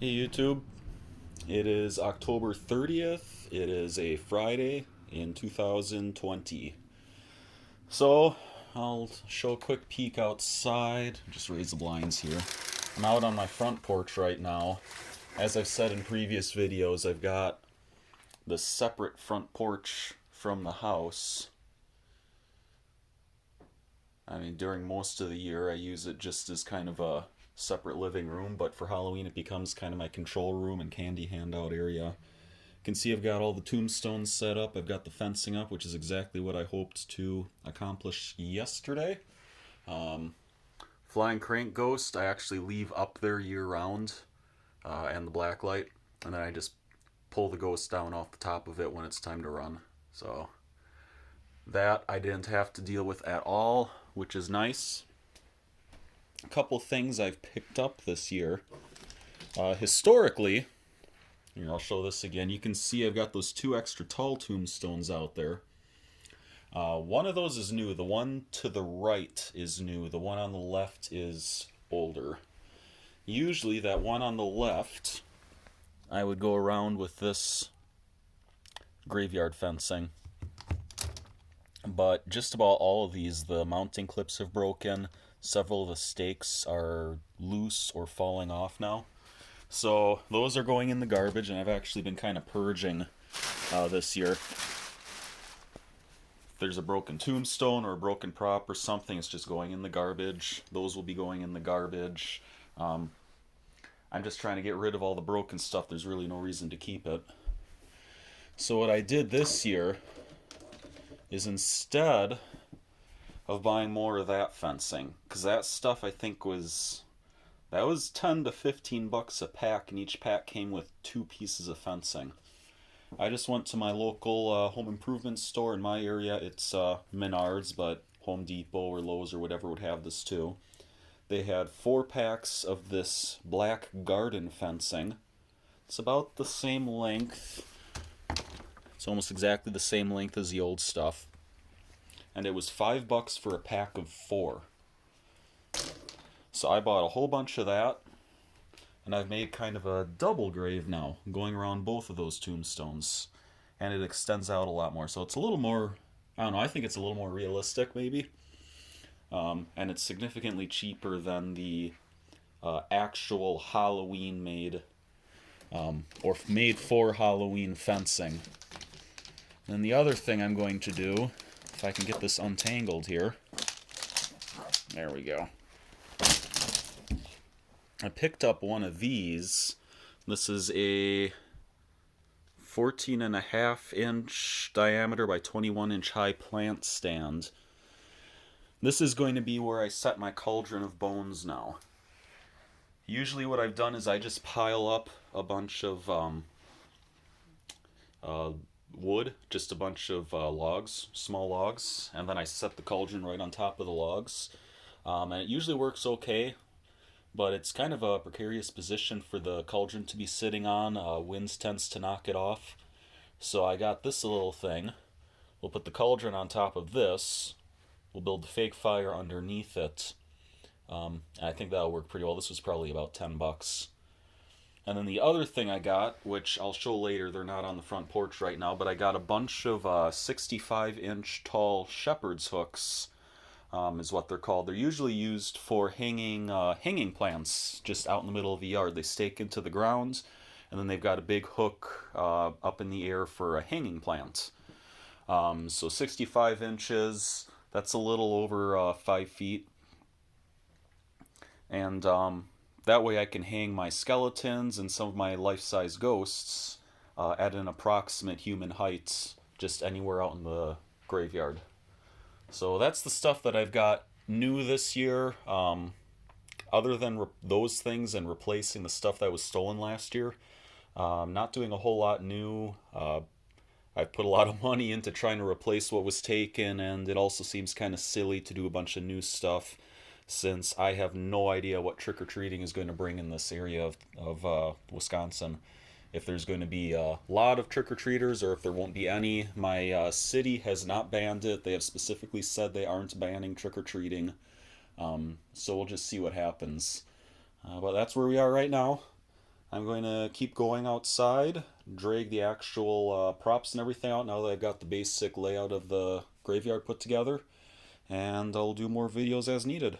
Hey YouTube, it is October 30th. It is a Friday in 2020. So, I'll show a quick peek outside. Just raise the blinds here. I'm out on my front porch right now. As I've said in previous videos, I've got the separate front porch from the house. I mean, during most of the year, I use it just as kind of a separate living room, but for Halloween, it becomes kind of my control room and candy handout area. You can see I've got all the tombstones set up. I've got the fencing up, which is exactly what I hoped to accomplish yesterday. Um, Flying crank ghost, I actually leave up there year round, and the black light, and then I just pull the ghost down off the top of it when it's time to run. So that I didn't have to deal with at all, which is nice. A couple things I've picked up this year. Historically, here, I'll show this again. You can see I've got those two extra tall tombstones out there. One of those is new. The one to the right is new. The one on the left is older. Usually that one on the left, I would go around with this graveyard fencing. But just about all of these, the mounting clips have broken. Several of the stakes are loose or falling off now. So those are going in the garbage, and I've actually been kind of purging this year. If there's a broken tombstone or a broken prop or something, it's just going in the garbage. Those will be going in the garbage. I'm just trying to get rid of all the broken stuff. There's really no reason to keep it. So what I did this year is, instead of buying more of that fencing, because that stuff I think was 10 to 15 bucks a pack, and each pack came with 2 pieces of fencing. I just went to my local home improvement store in my area. It's Menards, but Home Depot or Lowe's or whatever would have this too. They had 4 packs of this black garden fencing. It's about the same length. It's almost exactly the same length as the old stuff. And it was $5 for a pack of 4. So I bought a whole bunch of that, and I've made kind of a double grave now, going around both of those tombstones. And it extends out a lot more. So it's a little more, I don't know, I think it's a little more realistic maybe. And it's significantly cheaper than the actual Halloween made, or made for Halloween fencing. And the other thing I'm going to do, if I can get this untangled here, there we go. I picked up one of these. This is a 14.5-inch diameter by 21-inch high plant stand. This is going to be where I set my cauldron of bones now. Usually what I've done is I just pile up a bunch of wood, just a bunch of logs, small logs, and then I set the cauldron right on top of the logs. And it usually works okay, but it's kind of a precarious position for the cauldron to be sitting on. Winds tends to knock it off. So I got this little thing. We'll put the cauldron on top of this. We'll build the fake fire underneath it. I think that'll work pretty well. This was probably about $10. And then the other thing I got, which I'll show later, they're not on the front porch right now, but I got a bunch of 65-inch tall shepherd's hooks, is what they're called. They're usually used for hanging plants just out in the middle of the yard. They stake into the ground, and then they've got a big hook up in the air for a hanging plant. So 65 inches, that's a little over 5 feet. And that way I can hang my skeletons and some of my life-size ghosts at an approximate human height just anywhere out in the graveyard. So that's the stuff that I've got new this year. Other than those things and replacing the stuff that was stolen last year, I'm not doing a whole lot new. I've put a lot of money into trying to replace what was taken, and it also seems kind of silly to do a bunch of new stuff, since I have no idea what trick-or-treating is going to bring in this area of Wisconsin. If there's going to be a lot of trick-or-treaters or if there won't be any. My city has not banned it. They have specifically said they aren't banning trick-or-treating. So we'll just see what happens. But that's where we are right now. I'm going to keep going outside, drag the actual props and everything out now that I've got the basic layout of the graveyard put together, and I'll do more videos as needed.